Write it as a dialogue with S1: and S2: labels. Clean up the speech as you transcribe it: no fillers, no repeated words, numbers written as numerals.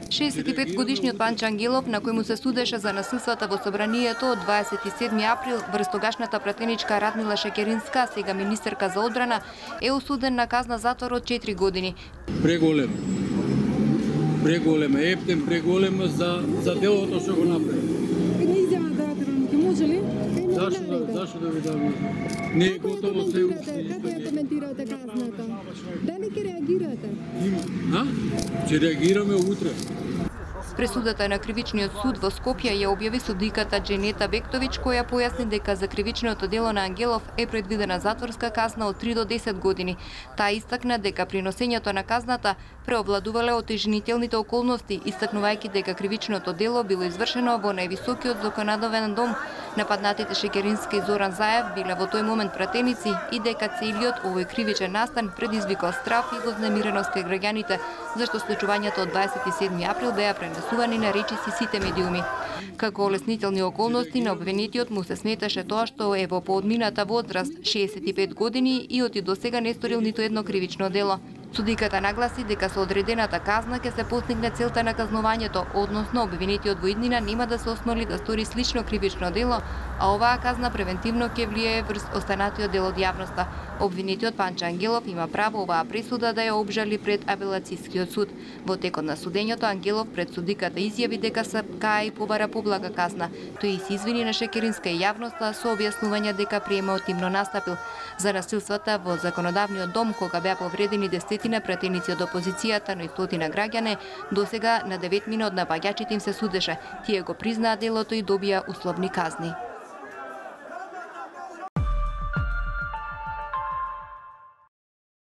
S1: 65-годишниот Панчо Ангелов, на кој му се судеше за насилствата во собранието од 27 април врз тогашната пратеничка Радмила Шекеринска, сега министерка за одбрана, е осуден на казна затвор од 4 години.
S2: Преголема, ептен преголема за делото што го направи.
S3: Не изјава да може ли?
S2: Зашто да ви дам? Не е готово се уште.
S3: Како ја коментирате казната? Дали ќе реагирате?
S2: Ќе реагираме утре.
S1: Пресудата на кривичниот суд во Скопје ја објави судиката Дженета Бектович, која појасни дека за кривичното дело на Ангелов е предвидена затворска казна од 3 до 10 години. Таа истакна дека при носењето на казната преовладувале отежнителните околности, истакнувајќи дека кривичното дело било извршено во највисокиот законодавен дом. Нападнатите Шекеринска и Зоран Заев биле во тој момент пратеници и дека целиот овој кривичен настан предизвикал страф и вознемиреност кај граѓаните, зашто случувањето од 27 април беа пренесувани на речиси сите медиуми. Како олеснителни околности на обвинетиот му се сметаше тоа што е во поодмината возраст 65 години и оти до сега не сторил ниту едно кривично дело. Судиката нагласи дека со одредената казна ќе се постигне целта на казнувањето, односно обвинетиот во иднина нема да се осмели да стори слично кривично дело, а оваа казна превентивно ќе влијае врз останатиот дел од јавноста. Обвинетиот Панчо Ангелов има право оваа пресуда да ја обжали пред апелацијскиот суд. Во текот на судењето Ангелов пред судиката изјави дека се кај и побара поблага казна. Тој се извини на Шекеринска и јавноста со објаснување дека приемот имно настапил за насилствата во законодавниот дом кога беа повредени десетина пратеници од опозицијата, но и стотина граѓани. Досега на 9 од напаѓачите им се судеше. Тие го признаа делото и добија условни казни.